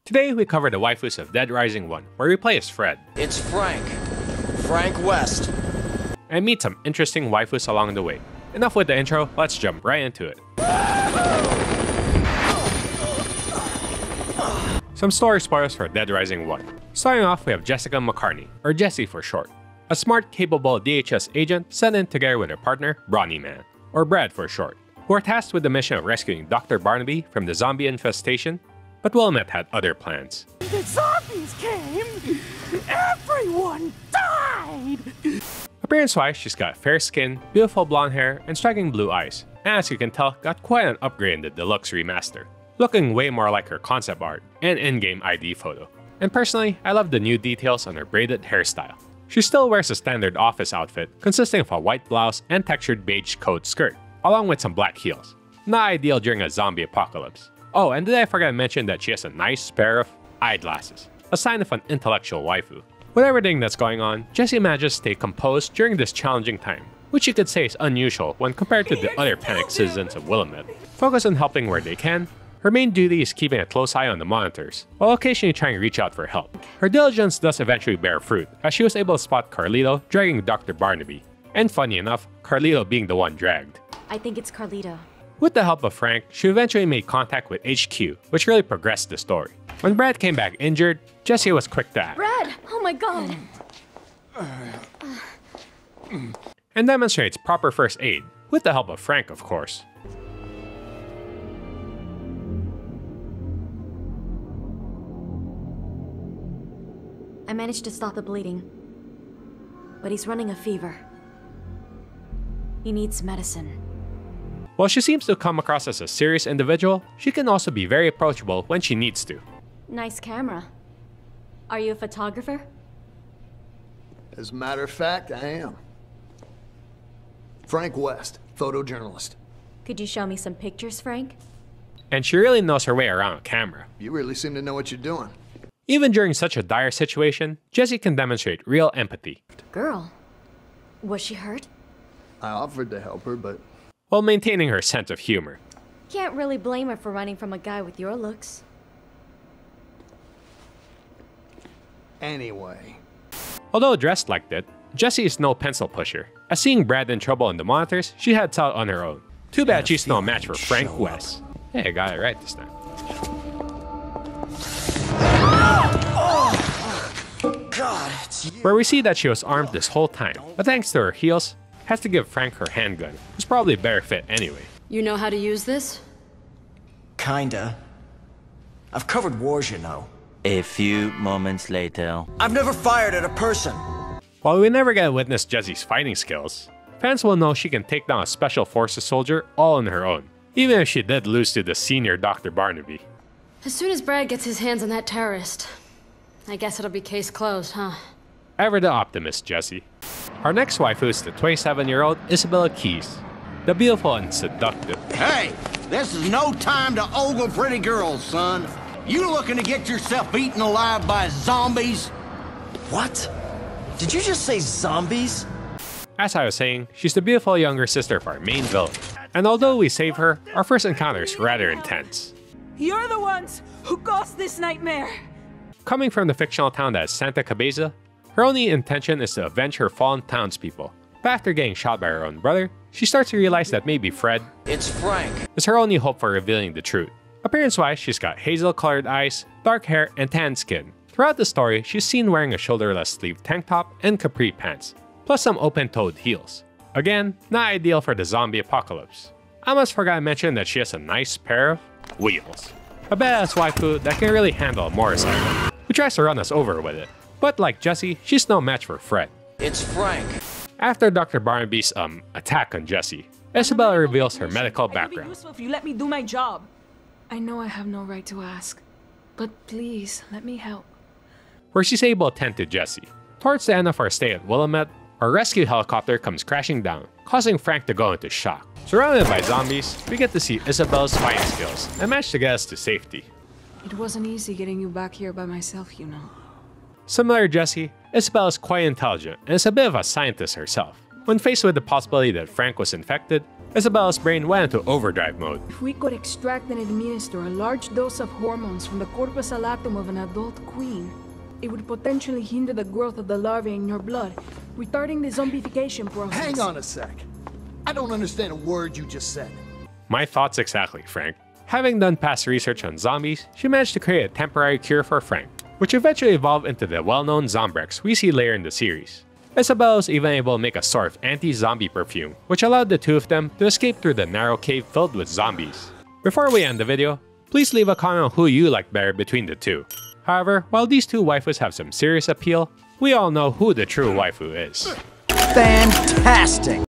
Today we cover the waifus of Dead Rising 1, where we play as Fred. It's Frank West. And meet some interesting waifus along the way. Enough with the intro, let's jump right into it. Some story spoilers for Dead Rising 1. Starting off, we have Jessica McCarney, or Jessie for short. A smart, capable DHS agent sent in together with her partner, Brawny Man, or Brad for short, who are tasked with the mission of rescuing Dr. Barnaby from the zombie infestation, but Wilmette had other plans. The zombies came! Everyone died! Appearance-wise, she's got fair skin, beautiful blonde hair, and striking blue eyes, and as you can tell, got quite an upgrade in the Deluxe Remaster, looking way more like her concept art and in-game ID photo. And personally, I love the new details on her braided hairstyle. She still wears a standard office outfit consisting of a white blouse and textured beige coat skirt, along with some black heels. Not ideal during a zombie apocalypse. Oh, and did I forget to mention that she has a nice pair of eyeglasses, a sign of an intellectual waifu. With everything that's going on, Jessie manages to stay composed during this challenging time, which you could say is unusual when compared to the other panicked citizens of Willamette. Focus on helping where they can, her main duty is keeping a close eye on the monitors, while occasionally trying to reach out for help. Her diligence does eventually bear fruit, as she was able to spot Carlito dragging Dr. Barnaby, and funny enough, Carlito being the one dragged. I think it's Carlito. With the help of Frank, she eventually made contact with HQ, which really progressed the story. When Brad came back injured, Jessie was quick to act. Brad! Oh my god! And demonstrates proper first aid, with the help of Frank, of course. I managed to stop the bleeding, but he's running a fever. He needs medicine. While she seems to come across as a serious individual, she can also be very approachable when she needs to. Nice camera. Are you a photographer? As a matter of fact, I am. Frank West, photojournalist. Could you show me some pictures, Frank? And she really knows her way around a camera. You really seem to know what you're doing. Even during such a dire situation, Jessie can demonstrate real empathy. Girl, was she hurt? I offered to help her, but... while maintaining her sense of humor. Can't really blame her for running from a guy with your looks. Anyway. Although dressed like that, Jessie is no pencil pusher, as seeing Brad in trouble in the monitors, she heads out on her own. Too bad she's no match for Frank West. Hey, I got it right this time. God, it's you. Where we see that she was armed this whole time, but thanks to her heels, has to give Frank her handgun, who's probably a better fit anyway. You know how to use this? Kinda. I've covered wars, you know. A few moments later. I've never fired at a person. While we never get to witness Jessie's fighting skills, fans will know she can take down a Special Forces soldier all on her own, even if she did lose to the senior Dr. Barnaby. As soon as Brad gets his hands on that terrorist, I guess it'll be case closed, huh? Ever the optimist, Jessie. Our next waifu is the 27-year-old Isabella Keyes, the beautiful and seductive. Hey, this is no time to ogle pretty girls, son. You looking to get yourself eaten alive by zombies? What? Did you just say zombies? As I was saying, she's the beautiful younger sister of our main villain, and although we save her, our first encounter is rather intense. You're the ones who caused this nightmare! Coming from the fictional town that is Santa Cabeza, her only intention is to avenge her fallen townspeople. But after getting shot by her own brother, she starts to realize that maybe Fred It's Frank. is her only hope for revealing the truth. Appearance-wise, she's got hazel-colored eyes, dark hair, and tan skin. Throughout the story, she's seen wearing a shoulderless sleeve tank top and capri pants, plus some open-toed heels. Again, not ideal for the zombie apocalypse. I almost forgot to mention that she has a nice pair of wheels. A badass waifu that can really handle a motorcycle, who tries to run us over with it. But like Jessie, she's no match for Fred. It's Frank. After Dr. Barnaby's attack on Jessie, Isabella reveals her medical I could be background. useful if you let me do my job. I know I have no right to ask, but please, let me help. Where she's able to tend to Jessie. Towards the end of our stay at Willamette, our rescue helicopter comes crashing down, causing Frank to go into shock. Surrounded by zombies, we get to see Isabella's fighting skills and manage to get us to safety. It wasn't easy getting you back here by myself, you know. Similar to Jessie, Isabella is quite intelligent and is a bit of a scientist herself. When faced with the possibility that Frank was infected, Isabella's brain went into overdrive mode. If we could extract and administer a large dose of hormones from the corpus allatum of an adult queen, it would potentially hinder the growth of the larvae in your blood, retarding the zombification process. Hang on a sec. I don't understand a word you just said. My thoughts exactly, Frank. Having done past research on zombies, she managed to create a temporary cure for Frank, which eventually evolved into the well-known Zombrex we see later in the series. Isabella was even able to make a sort of anti-zombie perfume, which allowed the two of them to escape through the narrow cave filled with zombies. Before we end the video, please leave a comment on who you like better between the two. However, while these two waifus have some serious appeal, we all know who the true waifu is. Fantastic!